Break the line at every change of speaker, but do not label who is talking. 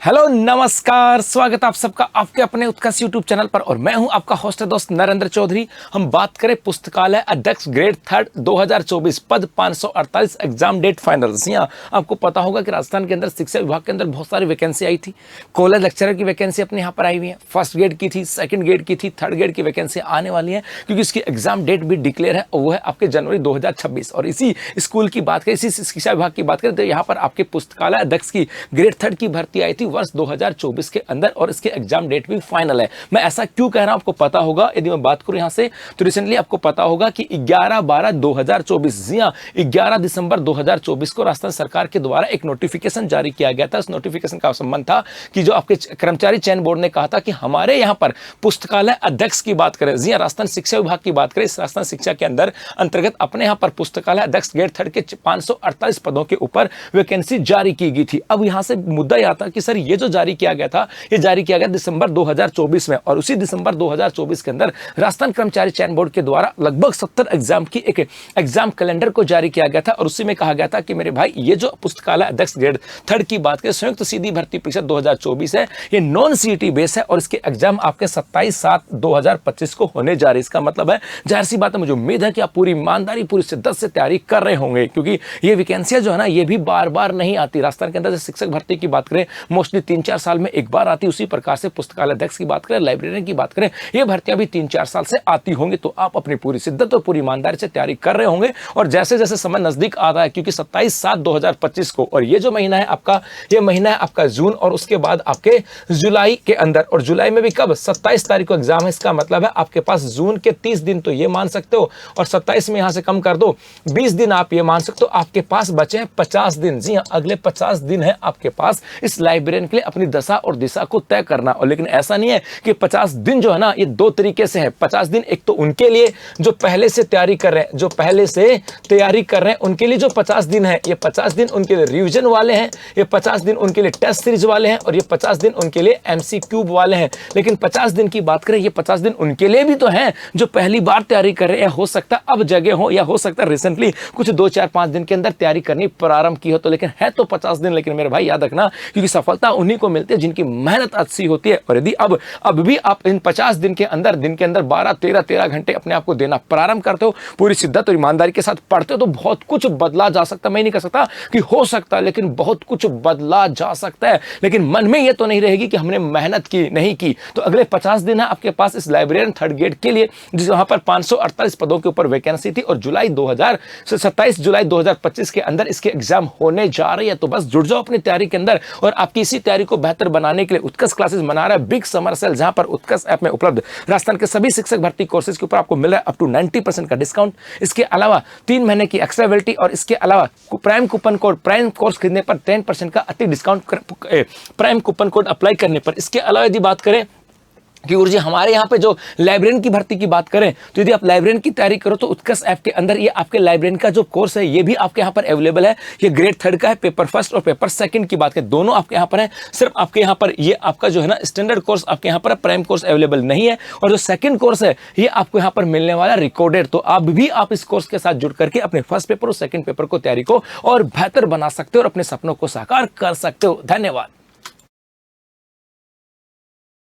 Hello नमस्कार, स्वागत आप सबका आपके अपने उत्कर्ष यूट्यूब चैनल पर। और मैं हूं आपका होस्ट दोस्त नरेंद्र चौधरी। हम बात करें पुस्तकालय अध्यक्ष ग्रेड थर्ड 2024 पद 548 एग्जाम डेट फाइनल। यहाँ आपको पता होगा कि राजस्थान के अंदर शिक्षा विभाग के अंदर बहुत सारी वैकेंसी आई थी। कॉलेज लेक्चरर की वैकेंसी अपने यहाँ पर आई हुई है। फर्स्ट ग्रेड की थी, सेकंड ग्रेड की थी, थर्ड ग्रेड की वैकेंसी आने वाली है, क्योंकि इसकी एग्जाम डेट भी डिक्लेयर है और वो है आपके जनवरी 2026। और इसी स्कूल की बात करें, इसी शिक्षा विभाग की बात करें तो यहाँ पर आपके पुस्तकालय अध्यक्ष की ग्रेड थर्ड की भर्ती आई थी वर्ष 2024 के अंदर, और इसके एग्जाम डेट भी फाइनल है। मैं ऐसा क्यों कह रहा हूं आपको पता होगा। यदि मैं बात करूं यहां से तो रिसेंटली आपको पता होगा कि 11/12/2024 जी हां 11 दिसंबर 2024 को राजस्थान सरकार के द्वारा एक नोटिफिकेशन जारी किया गया था। उस नोटिफिकेशन का संबंध था कि जो आपके कर्मचारी चयन बोर्ड ने कहा था कि हमारे यहां पर पुस्तकालय अध्यक्ष की बात करें, जी हां राजस्थान शिक्षा विभाग की बात करें, इस राजस्थान शिक्षा के अंदर अंतर्गत अपने यहां पर पुस्तकालय अध्यक्ष ग्रेड थर्ड के 548 पदों के ऊपर वैकेंसी जारी की गई थी। अब यहां से मुद्दा यह आता कि सर ये जो जारी किया गया था, ये जारी किया गया दिसंबर 2024 में, और उसी दिसंबर 2024 के अंदर राजस्थान कर्मचारी चयन बोर्ड के द्वारा लगभग 70 एग्जाम की एक एग्जाम कैलेंडर को जारी किया गया था। और उसी में कहा गया था कि मेरे भाई ये जो पुस्तकालय अध्यक्ष ग्रेड थर्ड की बात करें, संयुक्त सीधी भर्ती परीक्षा 2024 है, ये नॉन सीईटी बेस है और इसके एग्जाम आपके 27/7/2025 को होने जा रही है। इसका मतलब है, जाहिर सी बात है, मुझे उम्मीद है कि आप पूरी ईमानदारी पूरी शिद्दत से तैयारी कर रहे होंगे, क्योंकि ये वैकेंसियां जो है ना, ये भी बार बार नहीं आती। राजस्थान के अंदर शिक्षक भर्ती की बात करें, मोस्टली 3-4 साल में एक बार आती। उसी प्रकार से पुस्तकालय अध्यक्ष की बात करें, लाइब्रेरियन की बात करें, ये भर्तियां भी 3-4 साल से आती होंगी। तो आप अपनी पूरी शिद्दत और पूरी ईमानदारी से तैयारी कर रहे होंगे। और जैसे जैसे समय नजदीक आ रहा है, क्योंकि 27/7/2025 को, और ये जो महीना है आपका, ये महीना है आपका जून, और उसके बाद आपके जुलाई के अंदर, और जुलाई में भी कब 27 तारीख को एग्जाम है। इसका मतलब है आपके पास जून के 30 दिन तो ये मान सकते हो, और 27 में यहां से कम कर दो 20 दिन आप ये मान सकते हो। आपके पास बचे हैं 50 दिन। जी हाँ, अगले 50 दिन है आपके पास इस लाइब्रेरियन के लिए अपनी दशा और दिशा को तय करना। और लेकिन ऐसा नहीं है कि 50 दिन जो है ना, ये दो तरीके से है। 50 दिन एक तो उनके लिए जो पहले से तैयारी कर रहे हैं, जो पहले से तैयारी कर रहे हैं उनके लिए जो 50 दिन है, ये 50 दिन उनके लिए रिवीजन वाले हैं, ये 50 दिन उनके लिए टेस्ट सीरीज वाले हैं, और ये 50 दिन उनके लिए एमसीक्यू वाले हैं। लेकिन 50 दिन की बात करें, ये 50 दिन उनके लिए भी तो हैं जो पहली बार तैयारी कर रहे हैं। हो सकता है अब जगह हो, या हो सकता है रिसेंटली कुछ 2-4-5 दिन के अंदर तैयारी करनी प्रारंभ की हो, तो लेकिन है तो 50 दिन। लेकिन मेरे भाई याद रखना, क्योंकि सफलता उन्हीं को मिलती है जिनकी मेहनत अच्छी होती है। और यदि अब भी आप इन 50 दिन के अंदर 12-13 घंटे अपने आप को देना प्रारंभ करते हो, पूरी शिद्दत और ईमानदारी के साथ पढ़ते हो, तो बहुत कुछ बदला जा सकता है। मैं नहीं कह सकता कि हो सकता है, लेकिन बहुत कुछ बदला जा सकता है। लेकिन मन में यह तो नहीं रहेगी कि हमने मेहनत की नहीं की। तो अगले 50 दिन है आपके पास इस लाइब्रेरियन थर्ड ग्रेड के लिए, जिस वहां पर 548 पदों के ऊपर वैकेंसी थी, और 27 जुलाई 2025 के अंदर इसके एग्जाम होने जा रही है। तो बस जुड़ जाओ अपनी तैयारी के अंदर, और आपकी इसी तैयारी को बेहतर बनाने के लिए उत्कर्ष क्लासेस मना रहा है बिग समर सेल, जहां पर उत्कर्ष ऐप में उपलब्ध राजस्थान के सभी शिक्षक भर्ती कोर्सेज के ऊपर आपको मिल रहा है अप टू 90% का डिस्काउंट। इसके अलावा 3 महीने की एक्स्ट्रा वैलिडिटी, और इसके अलावा prime coupon code, prime course खरीदने पर 10% का अति discount prime coupon code apply करने पर। इसके अलावा यदि बात करें कि गुरु जी हमारे यहाँ पे जो लाइब्रेरियन की भर्ती की बात करें, तो यदि आप लाइब्रेरियन की तैयारी करो तो उत्कर्ष ऐप के अंदर ये आपके लाइब्रेरियन का जो कोर्स है, ये भी आपके यहाँ पर अवेलेबल है। ये ग्रेड थर्ड का है, पेपर फर्स्ट और पेपर सेकंड की बात करें, दोनों आपके यहाँ पर है। सिर्फ आपके यहाँ पर ये आपका जो है ना स्टैंडर्ड कोर्स आपके यहाँ पर प्राइम कोर्स अवेलेबल नहीं है, और जो सेकंड कोर्स है ये आपको यहाँ पर मिलने वाला रिकॉर्डेड। तो आप इस कोर्स के साथ जुड़ करके अपने फर्स्ट पेपर और सेकंड पेपर को तैयारी को और बेहतर बना सकते हो, और अपने सपनों को साकार कर सकते हो। धन्यवाद।